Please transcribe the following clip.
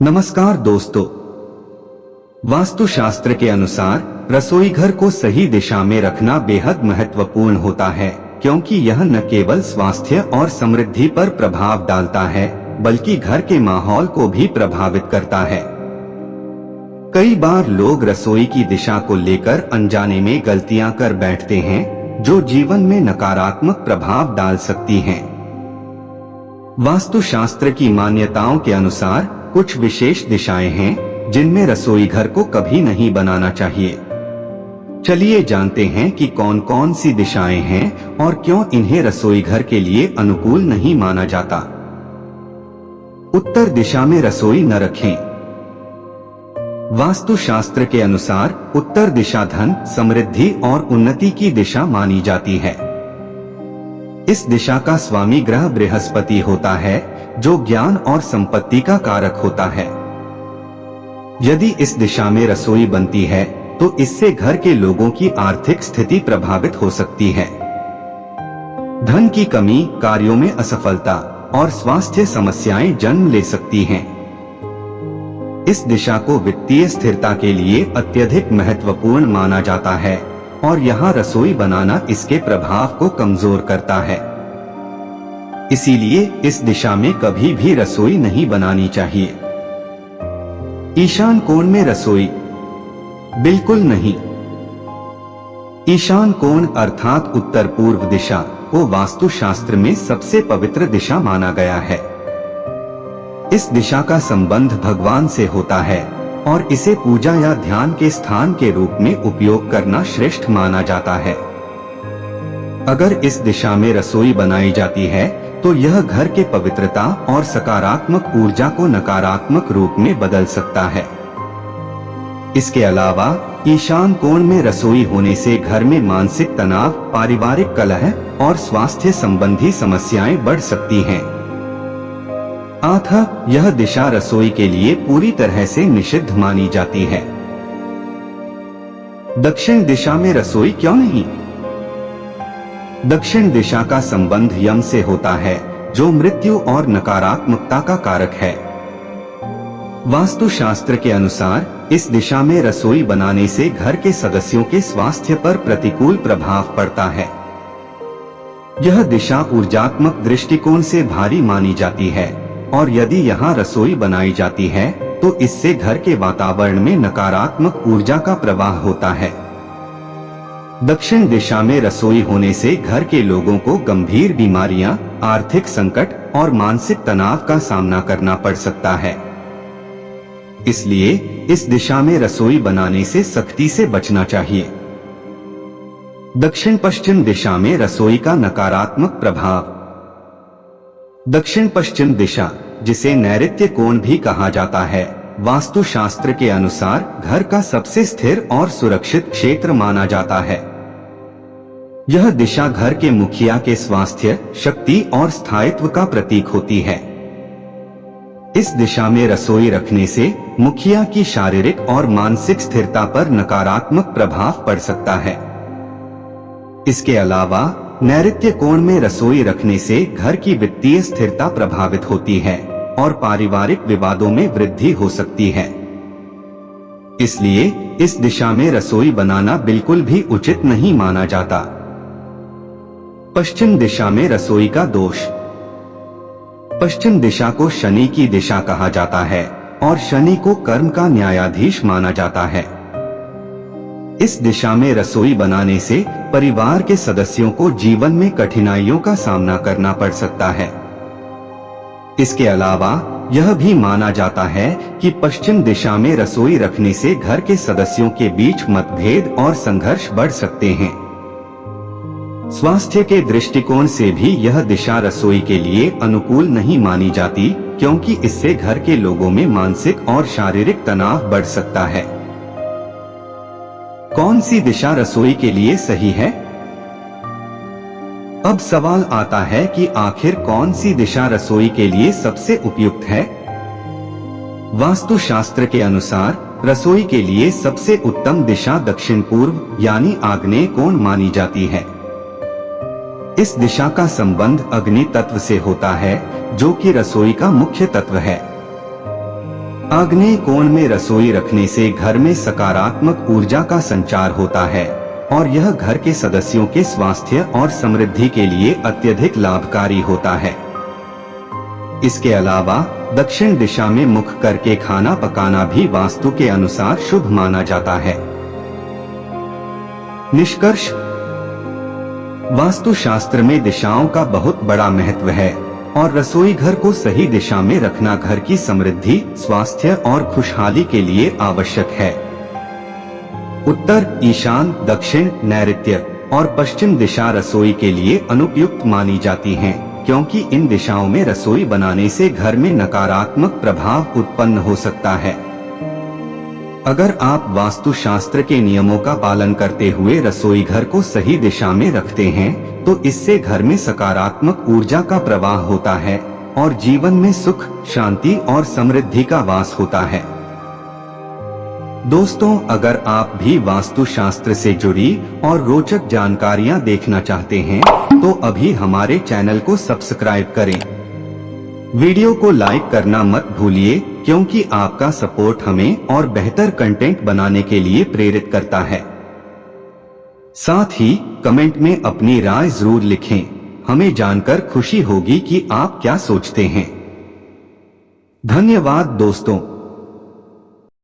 नमस्कार दोस्तों। वास्तुशास्त्र के अनुसार रसोई घर को सही दिशा में रखना बेहद महत्वपूर्ण होता है, क्योंकि यह न केवल स्वास्थ्य और समृद्धि पर प्रभाव डालता है बल्कि घर के माहौल को भी प्रभावित करता है। कई बार लोग रसोई की दिशा को लेकर अनजाने में गलतियां कर बैठते हैं, जो जीवन में नकारात्मक प्रभाव डाल सकती हैं। वास्तुशास्त्र की मान्यताओं के अनुसार कुछ विशेष दिशाएं हैं जिनमें रसोई घर को कभी नहीं बनाना चाहिए। चलिए जानते हैं कि कौन कौन सी दिशाएं हैं और क्यों इन्हें रसोई घर के लिए अनुकूल नहीं माना जाता। उत्तर दिशा में रसोई न रखें। वास्तुशास्त्र के अनुसार उत्तर दिशा धन, समृद्धि और उन्नति की दिशा मानी जाती है। इस दिशा का स्वामी ग्रह बृहस्पति होता है, जो ज्ञान और संपत्ति का कारक होता है। यदि इस दिशा में रसोई बनती है तो इससे घर के लोगों की आर्थिक स्थिति प्रभावित हो सकती है। धन की कमी, कार्यों में असफलता और स्वास्थ्य समस्याएं जन्म ले सकती हैं। इस दिशा को वित्तीय स्थिरता के लिए अत्यधिक महत्वपूर्ण माना जाता है और यहाँ रसोई बनाना इसके प्रभाव को कमजोर करता है। इसीलिए इस दिशा में कभी भी रसोई नहीं बनानी चाहिए। ईशान कोण में रसोई बिल्कुल नहीं। ईशान कोण अर्थात उत्तर पूर्व दिशा को वास्तुशास्त्र में सबसे पवित्र दिशा माना गया है। इस दिशा का संबंध भगवान से होता है और इसे पूजा या ध्यान के स्थान के रूप में उपयोग करना श्रेष्ठ माना जाता है। अगर इस दिशा में रसोई बनाई जाती है तो यह घर के पवित्रता और सकारात्मक ऊर्जा को नकारात्मक रूप में बदल सकता है। इसके अलावा ईशान कोण में रसोई होने से घर में मानसिक तनाव, पारिवारिक कलह और स्वास्थ्य संबंधी समस्याएं बढ़ सकती हैं। अतः यह दिशा रसोई के लिए पूरी तरह से निषिद्ध मानी जाती है। दक्षिण दिशा में रसोई क्यों नहीं? दक्षिण दिशा का संबंध यम से होता है, जो मृत्यु और नकारात्मकता का कारक है। वास्तुशास्त्र के अनुसार इस दिशा में रसोई बनाने से घर के सदस्यों के स्वास्थ्य पर प्रतिकूल प्रभाव पड़ता है। यह दिशा ऊर्जात्मक दृष्टिकोण से भारी मानी जाती है और यदि यहाँ रसोई बनाई जाती है तो इससे घर के वातावरण में नकारात्मक ऊर्जा का प्रवाह होता है। दक्षिण दिशा में रसोई होने से घर के लोगों को गंभीर बीमारियां, आर्थिक संकट और मानसिक तनाव का सामना करना पड़ सकता है। इसलिए इस दिशा में रसोई बनाने से सख्ती से बचना चाहिए। दक्षिण पश्चिम दिशा में रसोई का नकारात्मक प्रभाव। दक्षिण पश्चिम दिशा, जिसे नैऋत्य कोण भी कहा जाता है, वास्तुशास्त्र के अनुसार घर का सबसे स्थिर और सुरक्षित क्षेत्र माना जाता है। यह दिशा घर के मुखिया के स्वास्थ्य, शक्ति और स्थायित्व का प्रतीक होती है। इस दिशा में रसोई रखने से मुखिया की शारीरिक और मानसिक स्थिरता पर नकारात्मक प्रभाव पड़ सकता है। इसके अलावा नैऋत्य कोण में रसोई रखने से घर की वित्तीय स्थिरता प्रभावित होती है और पारिवारिक विवादों में वृद्धि हो सकती है। इसलिए इस दिशा में रसोई बनाना बिल्कुल भी उचित नहीं माना जाता। पश्चिम दिशा में रसोई का दोष। पश्चिम दिशा को शनि की दिशा कहा जाता है और शनि को कर्म का न्यायाधीश माना जाता है। इस दिशा में रसोई बनाने से परिवार के सदस्यों को जीवन में कठिनाइयों का सामना करना पड़ सकता है। इसके अलावा यह भी माना जाता है कि पश्चिम दिशा में रसोई रखने से घर के सदस्यों के बीच मतभेद और संघर्ष बढ़ सकते हैं। स्वास्थ्य के दृष्टिकोण से भी यह दिशा रसोई के लिए अनुकूल नहीं मानी जाती, क्योंकि इससे घर के लोगों में मानसिक और शारीरिक तनाव बढ़ सकता है। कौन सी दिशा रसोई के लिए सही है? अब सवाल आता है कि आखिर कौन सी दिशा रसोई के लिए सबसे उपयुक्त है? वास्तुशास्त्र के अनुसार रसोई के लिए सबसे उत्तम दिशा दक्षिण पूर्व यानी आग्नेय कोण मानी जाती है। इस दिशा का संबंध अग्नि तत्व से होता है, जो कि रसोई का मुख्य तत्व है। आग्नेय कोण में रसोई रखने से घर में सकारात्मक ऊर्जा का संचार होता है और यह घर के सदस्यों के स्वास्थ्य और समृद्धि के लिए अत्यधिक लाभकारी होता है। इसके अलावा दक्षिण दिशा में मुख करके खाना पकाना भी वास्तु के अनुसार शुभ माना जाता है। निष्कर्ष, वास्तुशास्त्र में दिशाओं का बहुत बड़ा महत्व है और रसोई घर को सही दिशा में रखना घर की समृद्धि, स्वास्थ्य और खुशहाली के लिए आवश्यक है। उत्तर, ईशान, दक्षिण, नैऋत्य और पश्चिम दिशा रसोई के लिए अनुपयुक्त मानी जाती हैं, क्योंकि इन दिशाओं में रसोई बनाने से घर में नकारात्मक प्रभाव उत्पन्न हो सकता है। अगर आप वास्तुशास्त्र के नियमों का पालन करते हुए रसोई घर को सही दिशा में रखते हैं तो इससे घर में सकारात्मक ऊर्जा का प्रवाह होता है और जीवन में सुख, शांति और समृद्धि का वास होता है। दोस्तों, अगर आप भी वास्तुशास्त्र से जुड़ी और रोचक जानकारियां देखना चाहते हैं तो अभी हमारे चैनल को सब्सक्राइब करें। वीडियो को लाइक करना मत भूलिए, क्योंकि आपका सपोर्ट हमें और बेहतर कंटेंट बनाने के लिए प्रेरित करता है। साथ ही कमेंट में अपनी राय जरूर लिखें, हमें जानकर खुशी होगी कि आप क्या सोचते हैं। धन्यवाद दोस्तों।